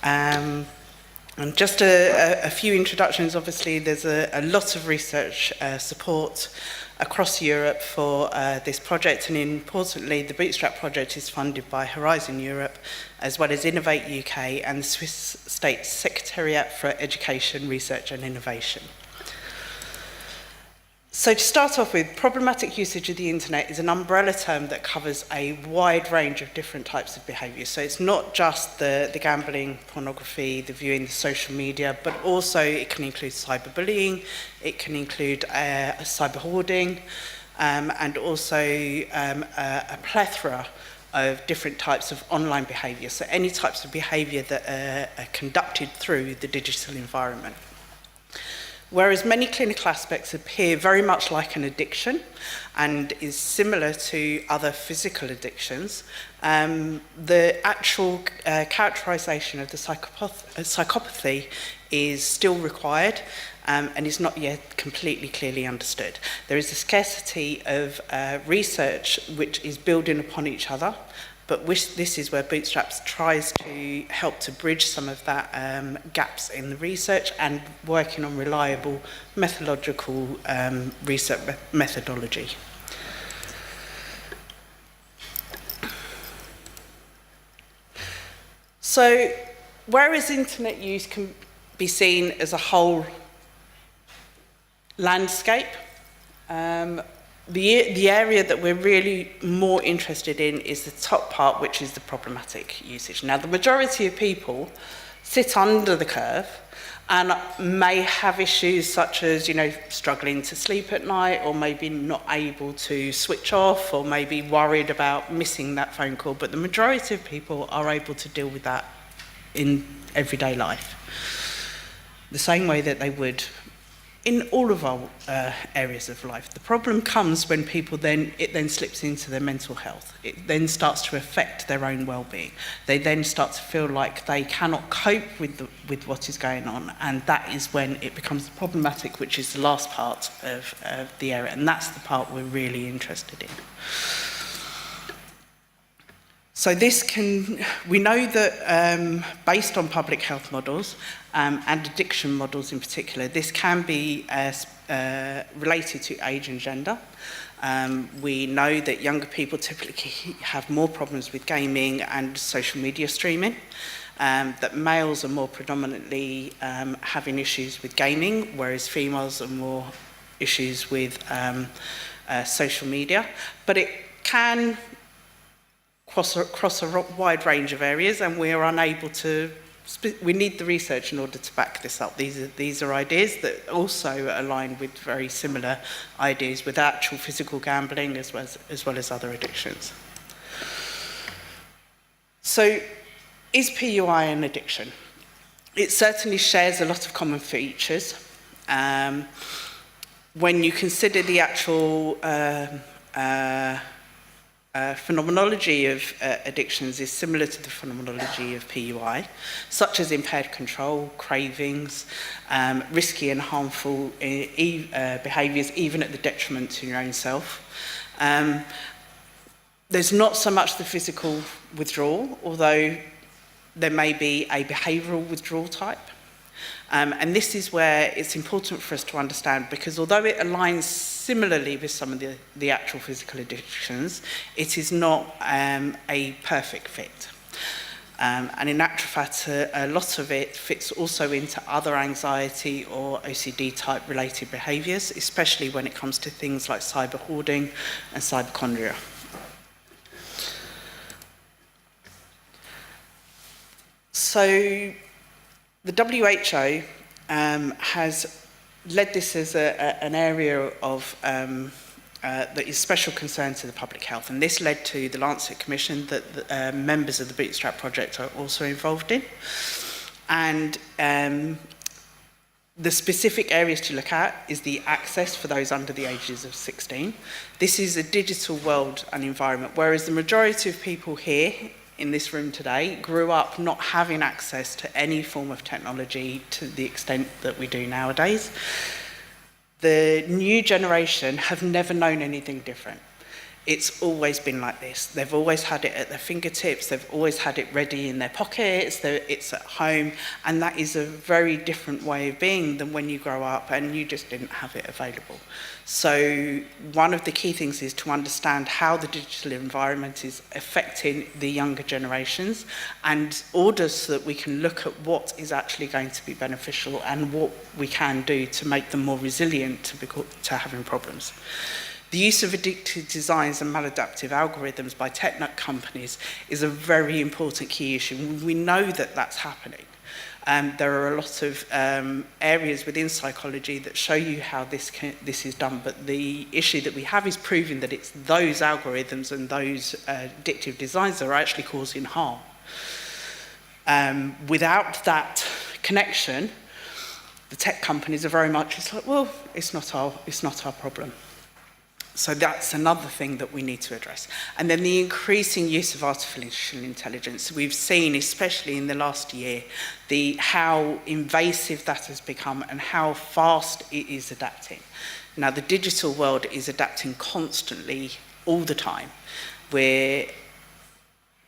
And just a few introductions. Obviously, there's a lot of research support across Europe for this project, and importantly, the BootStRaP project is funded by Horizon Europe, as well as Innovate UK and the Swiss State Secretariat for Education, Research and Innovation. So to start off with, problematic usage of the internet is an umbrella term that covers a wide range of different types of behaviour. So it's not just the gambling, pornography, the viewing, the social media, but also it can include cyberbullying, it can include cyber hoarding, and also a plethora of different types of online behaviour. So any types of behaviour that are conducted through the digital environment. Whereas many clinical aspects appear very much like an addiction and is similar to other physical addictions, the actual characterisation of the psychopathy is still required and is not yet completely clearly understood. There is a scarcity of research which is building upon each other, but this is where BootStRaP tries to help to bridge some of that gaps in the research and working on reliable methodological research methodology. So, whereas internet use can be seen as a whole landscape, the area that we're really more interested in is the top part, which is the problematic usage. Now, the majority of people sit under the curve and may have issues such as, struggling to sleep at night, or maybe not able to switch off, or maybe worried about missing that phone call. But the majority of people are able to deal with that in everyday life, the same way that they would in all of our areas of life. The problem comes when people it then slips into their mental health. It then starts to affect their own well-being. They then start to feel like they cannot cope with what is going on, and that is when it becomes problematic, which is the last part of the area, and that's the part we're really interested in. So we know that based on public health models and addiction models in particular, this can be related to age and gender. We know that younger people typically have more problems with gaming and social media streaming, that males are more predominantly having issues with gaming, whereas females are more issues with social media. But it can across a wide range of areas, and we are unable to. We need the research in order to back this up. These are ideas that also align with very similar ideas with actual physical gambling as well as other addictions. So, is PUI an addiction? It certainly shares a lot of common features. When you consider the actual phenomenology of addictions is similar to the phenomenology of PUI, such as impaired control, cravings, risky and harmful behaviours, even at the detriment to your own self. There's not so much the physical withdrawal, although there may be a behavioural withdrawal type. And this is where it's important for us to understand, because although it aligns similarly with some of the actual physical addictions, it is not a perfect fit. And in actual fact, a lot of it fits also into other anxiety or OCD type related behaviours, especially when it comes to things like cyber hoarding and cyberchondria. So the WHO has led this as an area of that is special concern to the public health, and this led to the Lancet Commission that members of the BootStRaP Project are also involved in. And the specific areas to look at is the access for those under the ages of 16. This is a digital world and environment, whereas the majority of people here in this room today grew up not having access to any form of technology to the extent that we do nowadays. The new generation have never known anything different. It's always been like this. They've always had it at their fingertips, they've always had it ready in their pockets, it's at home, and that is a very different way of being than when you grow up and you just didn't have it available. So one of the key things is to understand how the digital environment is affecting the younger generations, and order so that we can look at what is actually going to be beneficial and what we can do to make them more resilient to having problems. The use of addictive designs and maladaptive algorithms by tech companies is a very important key issue. We know that that's happening. There are a lot of areas within psychology that show you how this is done, but the issue that we have is proving that it's those algorithms and those addictive designs that are actually causing harm. Without that connection, the tech companies are very much, it's like, well, it's not our problem. So that's another thing that we need to address. And then the increasing use of artificial intelligence. We've seen, especially in the last year, how invasive that has become and how fast it is adapting. Now, the digital world is adapting constantly, all the time. We're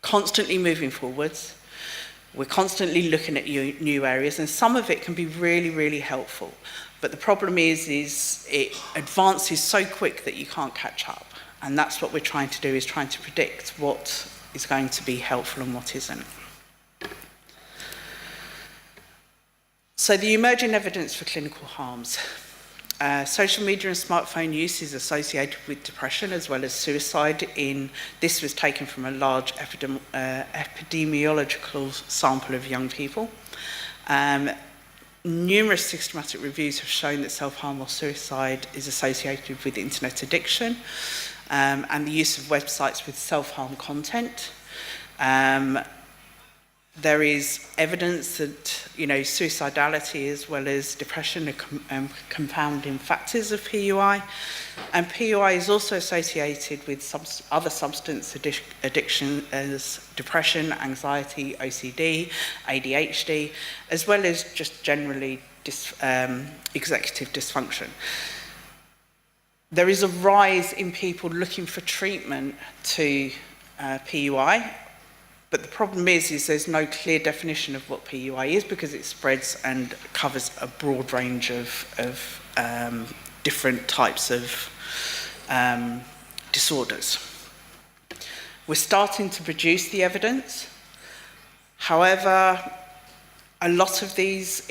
constantly moving forwards. We're constantly looking at new areas, and some of it can be really, really helpful. But the problem is it advances so quick that you can't catch up. And that's what we're trying to do, is trying to predict what is going to be helpful and what isn't. So the emerging evidence for clinical harms. Social media and smartphone use is associated with depression as well as suicide. This was taken from a large epidemiological sample of young people. Numerous systematic reviews have shown that self-harm or suicide is associated with internet addiction and the use of websites with self-harm content. There is evidence that, suicidality as well as depression are confounding factors of PUI, and PUI is also associated with other substance addiction as depression, anxiety, OCD, ADHD, as well as just generally executive dysfunction. There is a rise in people looking for treatment to PUI. But the problem is there's no clear definition of what PUI is, because it spreads and covers a broad range of different types of disorders. We're starting to produce the evidence. However, a lot of these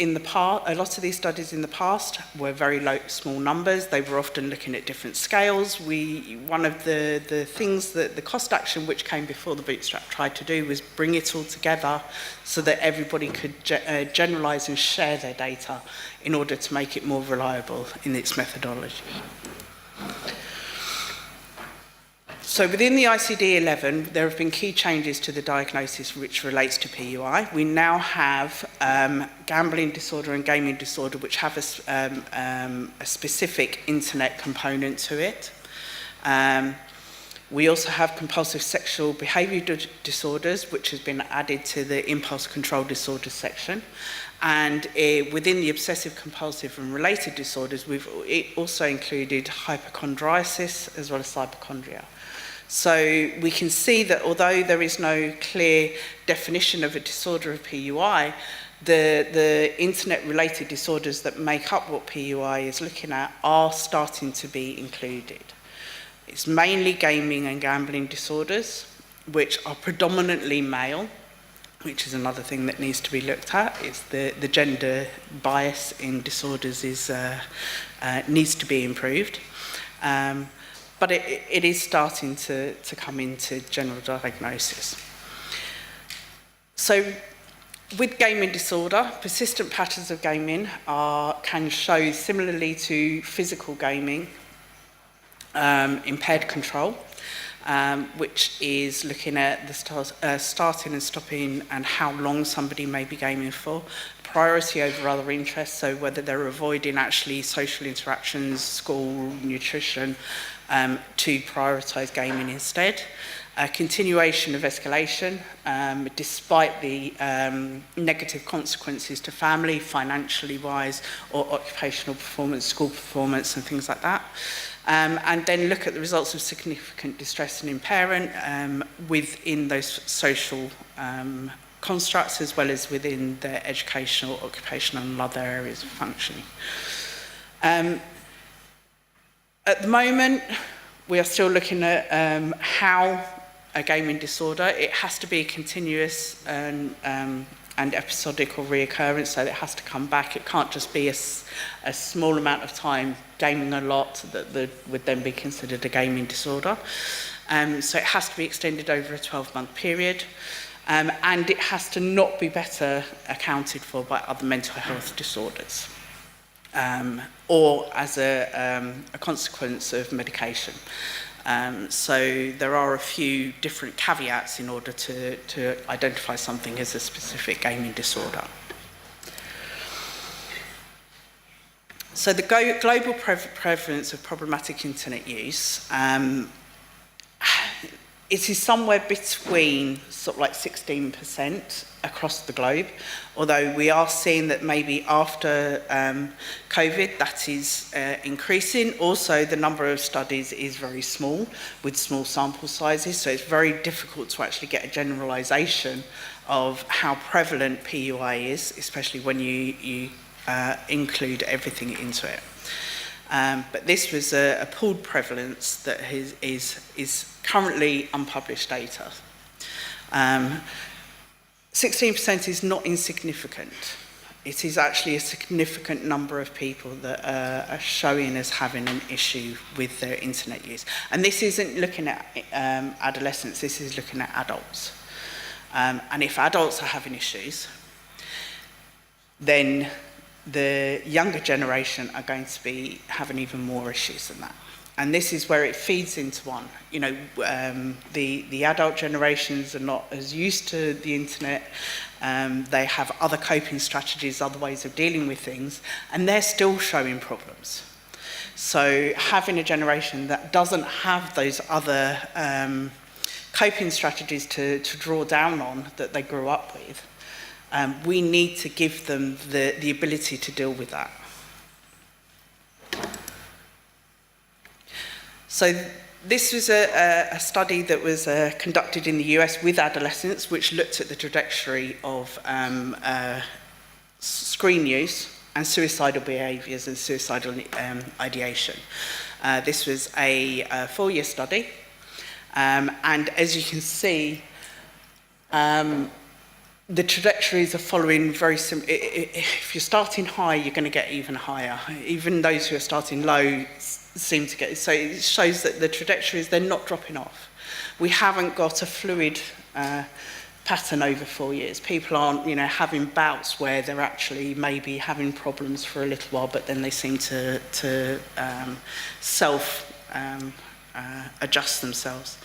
studies in the past were very small numbers. They were often looking at different scales. One of the things that the cost action which came before the BootStRaP tried to do was bring it all together so that everybody could generalise and share their data in order to make it more reliable in its methodology. So within the ICD-11, there have been key changes to the diagnosis which relates to PUI. We now have gambling disorder and gaming disorder, which have a specific internet component to it. We also have compulsive sexual behaviour disorders, which has been added to the impulse control disorders section. And within the obsessive compulsive and related disorders, it also included hypochondriasis as well as hypochondria. So we can see that although there is no clear definition of a disorder of PUI, the internet-related disorders that make up what PUI is looking at are starting to be included. It's mainly gaming and gambling disorders, which are predominantly male, which is another thing that needs to be looked at. It's the gender bias in disorders needs to be improved. But it is starting to come into general diagnosis. So with gaming disorder, persistent patterns of gaming can show, similarly to physical gaming, impaired control, which is looking at the starting and stopping and how long somebody may be gaming for, priority over other interests, so whether they're avoiding actually social interactions, school, nutrition, to prioritise gaming instead. Continuation of escalation, despite the negative consequences to family, financially wise, or occupational performance, school performance, and things like that. and then look at the results of significant distress and impairment within those social constructs, as well as within their educational, occupational and other areas of functioning. At the moment, we are still looking at how a gaming disorder, it has to be continuous and episodic or reoccurrence, so it has to come back. It can't just be a small amount of time gaming a lot that would then be considered a gaming disorder. So it has to be extended over a 12-month period, and it has to not be better accounted for by other mental health disorders, or as a consequence of medication. So there are a few different caveats in order to identify something as a specific gaming disorder. So the global prevalence of problematic internet use, it is somewhere between sort of like 16% across the globe, although we are seeing that maybe after COVID that is increasing. Also, the number of studies is very small with small sample sizes, so it's very difficult to actually get a generalisation of how prevalent PUI is, especially when you include everything into it. But this was a pooled prevalence that is currently unpublished data. 16% is not insignificant. It is actually a significant number of people that are showing as having an issue with their internet use. And this isn't looking at adolescents, this is looking at adults. And if adults are having issues, then the younger generation are going to be having even more issues than that. And this is where it feeds into one. You know, the adult generations are not as used to the internet. They have other coping strategies, other ways of dealing with things, and they're still showing problems. So having a generation that doesn't have those other coping strategies to draw down on that they grew up with, we need to give them the ability to deal with that. So this was a study that was conducted in the US with adolescents, which looked at the trajectory of screen use and suicidal behaviours and suicidal ideation. This was a 4-year study, and as you can see, the trajectories are following very similar. If you're starting high, you're going to get even higher. Even those who are starting low seem to get, so it shows that the trajectories, they're not dropping off. We haven't got a fluid pattern over 4 years. People aren't, you know, having bouts where they're actually maybe having problems for a little while, but then they seem to adjust themselves.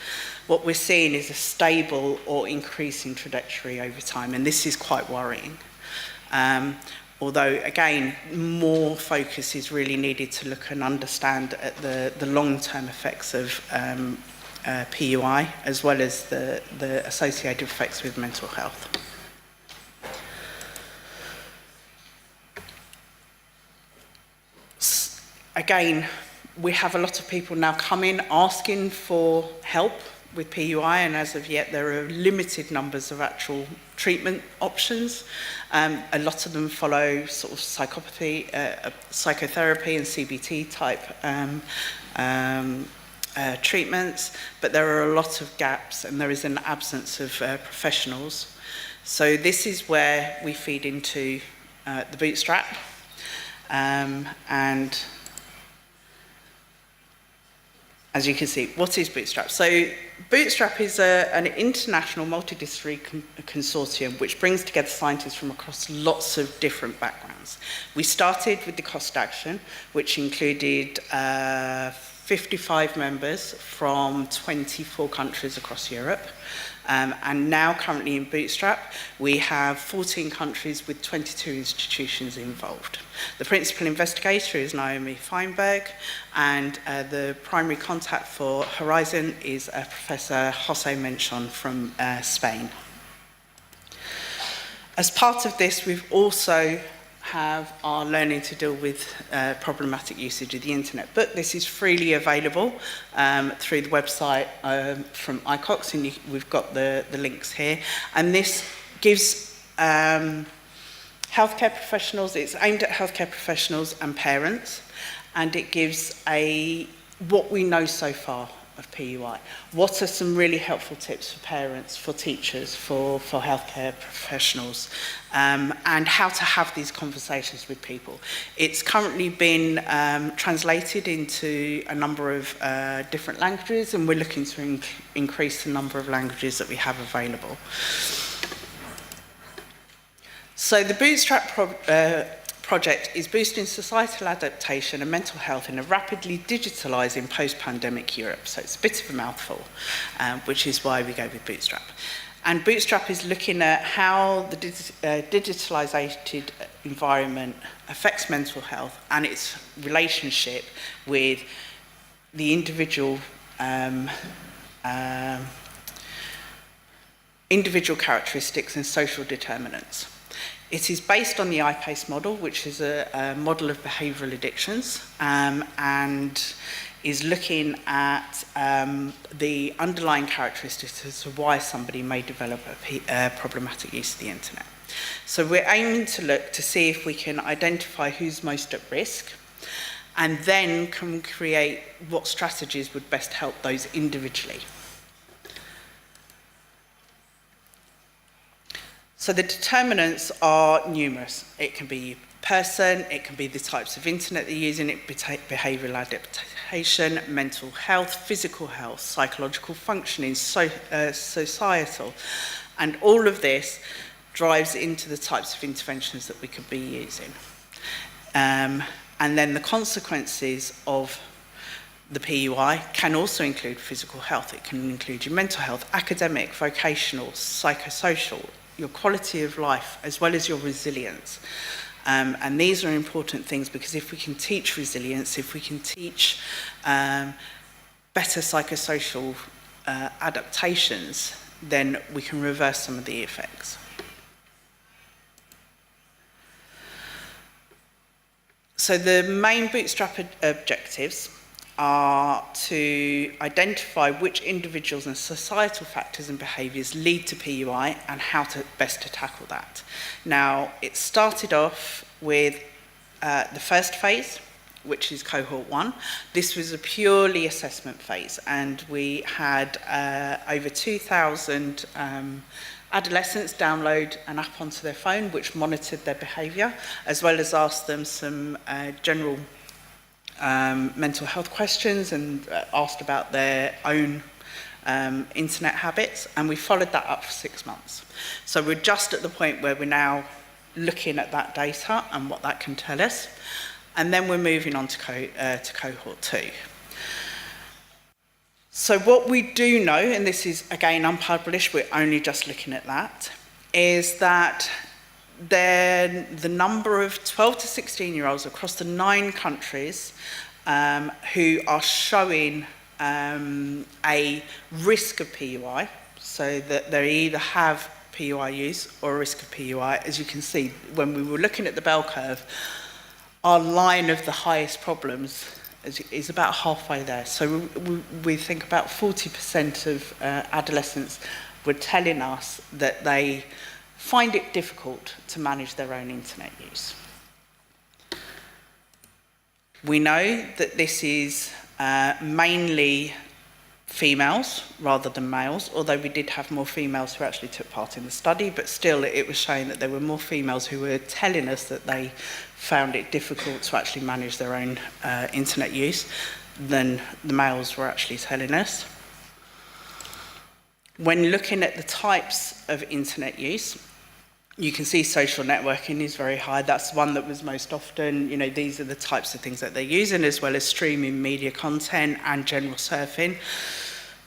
What we're seeing is a stable or increasing trajectory over time, and this is quite worrying. Although, again, more focus is really needed to look and understand at the long-term effects of PUI, as well as the associated effects with mental health. Again, we have a lot of people now coming asking for help with PUI, and as of yet there are limited numbers of actual treatment options. A lot of them follow sort of psychotherapy and CBT type treatments, but there are a lot of gaps and there is an absence of professionals. So this is where we feed into the BootStRaP, and as you can see, what is BootStRaP? So BootStRaP is an international multidisciplinary consortium which brings together scientists from across lots of different backgrounds. We started with the cost action, which included 55 members from 24 countries across Europe. And now currently in BootStRaP, we have 14 countries with 22 institutions involved. The principal investigator is Naomi Feinberg, and the primary contact for Horizon is Professor Jose Menchon from Spain. As part of this, we've also have our Learning to Deal with Problematic Usage of the Internet book. This is freely available through the website from ICOX, and we've got the links here. And this gives healthcare professionals, it's aimed at healthcare professionals and parents, and it gives what we know so far of PUI. What are some really helpful tips for parents, for teachers, for healthcare professionals, and how to have these conversations with people. It's currently been translated into a number of different languages, and we're looking to increase the number of languages that we have available. So the BootStRaP project is boosting societal adaptation and mental health in a rapidly digitalising post-pandemic Europe. So it's a bit of a mouthful, which is why we go with BootStRaP. And BootStRaP is looking at how the digitalised environment affects mental health and its relationship with the individual characteristics and social determinants. It is based on the IPACE model, which is a model of behavioural addictions, and is looking at the underlying characteristics as to why somebody may develop a problematic use of the internet. So we're aiming to look to see if we can identify who's most at risk, and then can create what strategies would best help those individually. So the determinants are numerous. It can be person, it can be the types of internet they're using, behavioural adaptation, mental health, physical health, psychological functioning, societal. And all of this drives into the types of interventions that we could be using. And then the consequences of the PUI can also include physical health. It can include your mental health, academic, vocational, psychosocial, your quality of life, as well as your resilience. And these are important things because if we can teach resilience, if we can teach better psychosocial adaptations, then we can reverse some of the effects. So the main BootStRaP objectives are to identify which individuals and societal factors and behaviours lead to PUI and how to best to tackle that. Now, it started off with the first phase, which is cohort 1. This was a purely assessment phase, and we had over 2,000 adolescents download an app onto their phone which monitored their behaviour, as well as asked them some general mental health questions and asked about their own internet habits, and we followed that up for 6 months. So we're just at the point where we're now looking at that data and what that can tell us, and then we're moving on to cohort 2. So what we do know, and this is again unpublished, we're only just looking at that, is that the number of 12 to 16-year-olds across the 9 countries who are showing a risk of PUI, so that they either have PUI use or a risk of PUI. As you can see, when we were looking at the bell curve, our line of the highest problems is about halfway there. So we think about 40% of adolescents were telling us that they find it difficult to manage their own internet use. We know that this is mainly females rather than males, although we did have more females who actually took part in the study, but still it was showing that there were more females who were telling us that they found it difficult to actually manage their own internet use than the males were actually telling us. When looking at the types of internet use, you can see social networking is very high. That's one that was most often, these are the types of things that they're using, as well as streaming media content and general surfing.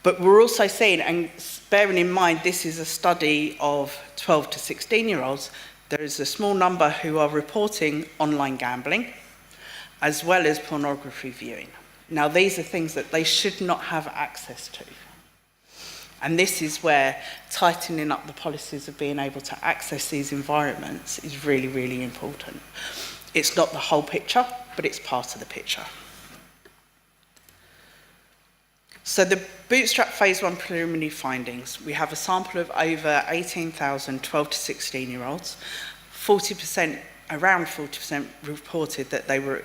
But we're also seeing, and bearing in mind this is a study of 12 to 16-year-olds, there is a small number who are reporting online gambling, as well as pornography viewing. Now, these are things that they should not have access to. And this is where tightening up the policies of being able to access these environments is really, really important. It's not the whole picture, but it's part of the picture. So the BootStRaP Phase 1 preliminary findings, we have a sample of over 18,000 12 to 16-year-olds. 40%, around 40% reported that they were,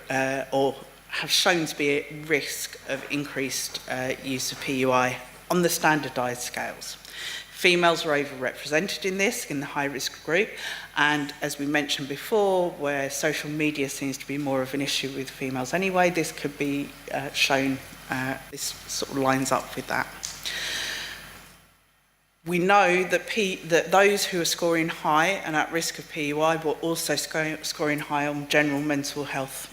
or have shown to be at risk of increased use of PUI on the standardised scales. Females are overrepresented in this, in the high-risk group, and as we mentioned before, where social media seems to be more of an issue with females anyway, this could be shown, this sort of lines up with that. We know that those who are scoring high and at risk of PUI were also scoring high on general mental health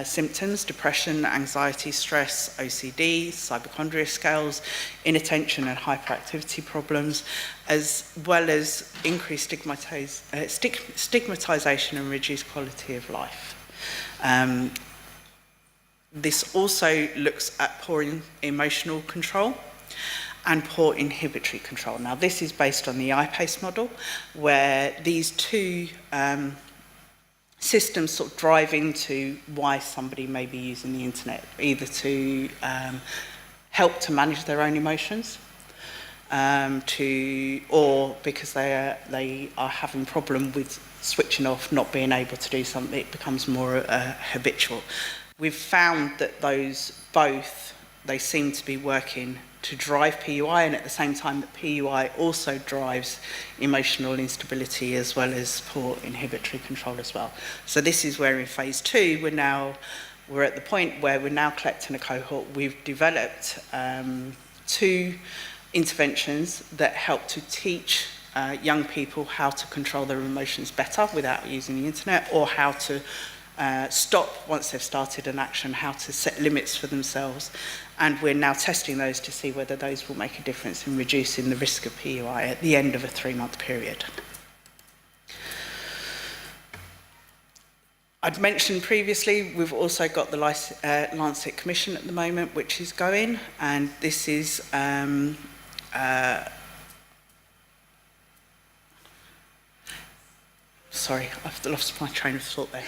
symptoms, depression, anxiety, stress, OCD, hypochondria scales, inattention and hyperactivity problems, as well as increased stigmatisation and reduced quality of life. This also looks at poor emotional control and poor inhibitory control. Now, this is based on the IPACE model, where these two systems sort of drive into why somebody may be using the internet, either to help to manage their own emotions, or because they are having problem with switching off, not being able to do something, it becomes more habitual. We've found that they seem to be working to drive PUI, and at the same time that PUI also drives emotional instability as well as poor inhibitory control as well. So this is where in phase 2 we're at the point where we're now collecting a cohort. We've developed 2 interventions that help to teach young people how to control their emotions better without using the internet, or how to stop once they've started an action, how to set limits for themselves. And we're now testing those to see whether those will make a difference in reducing the risk of PUI at the end of a 3-month period. I'd mentioned previously, we've also got the Lancet Commission at the moment, which is going, and this is sorry, I've lost my train of thought there.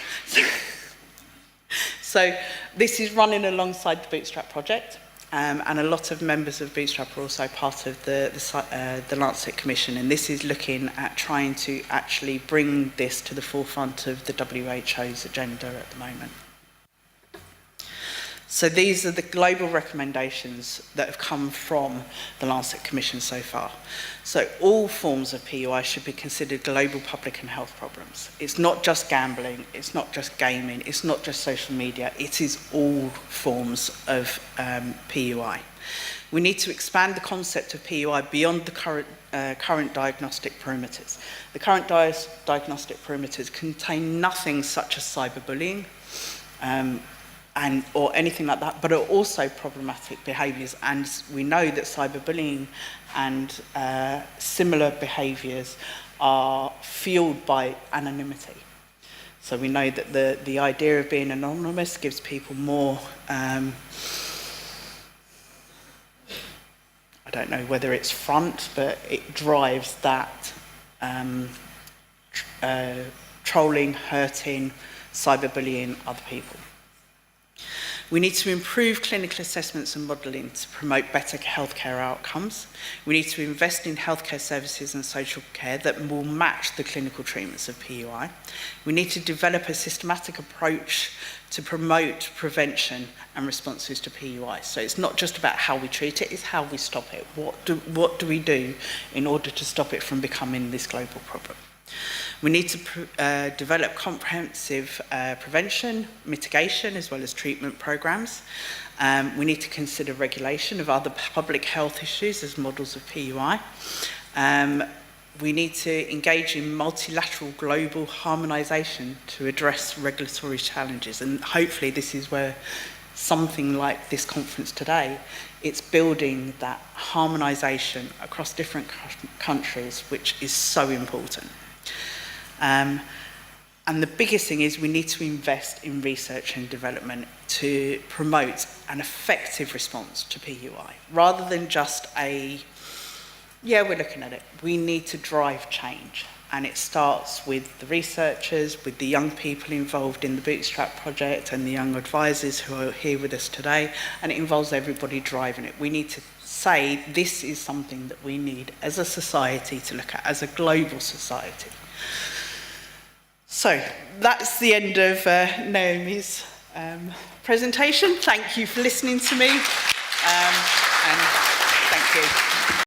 So this is running alongside the BootStRaP project, and a lot of members of BootStRaP are also part of the Lancet Commission, and this is looking at trying to actually bring this to the forefront of the WHO's agenda at the moment. So these are the global recommendations that have come from the Lancet Commission so far. So all forms of PUI should be considered global public and health problems. It's not just gambling, it's not just gaming, it's not just social media, it is all forms of PUI. We need to expand the concept of PUI beyond the current diagnostic perimeters. The current diagnostic perimeters contain nothing such as cyberbullying, or anything like that, but are also problematic behaviours. And we know that cyberbullying and similar behaviours are fueled by anonymity. So we know that the idea of being anonymous gives people more, I don't know whether it's front, but it drives that trolling, hurting, cyberbullying other people. We need to improve clinical assessments and modelling to promote better healthcare outcomes. We need to invest in healthcare services and social care that will match the clinical treatments of PUI. We need to develop a systematic approach to promote prevention and responses to PUI. So it's not just about how we treat it, it's how we stop it. What do we do in order to stop it from becoming this global problem? We need to develop comprehensive prevention, mitigation, as well as treatment programs. We need to consider regulation of other public health issues as models of PUI. We need to engage in multilateral global harmonisation to address regulatory challenges. And hopefully this is where something like this conference today, it's building that harmonisation across different countries, which is so important. And the biggest thing is we need to invest in research and development to promote an effective response to PUI, rather than just a Yeah, we're looking at it. We need to drive change. And it starts with the researchers, with the young people involved in the BootStRaP project and the young advisors who are here with us today. And it involves everybody driving it. We need to say this is something that we need as a society to look at, as a global society. So that's the end of Naomi's presentation. Thank you for listening to me. And thank you.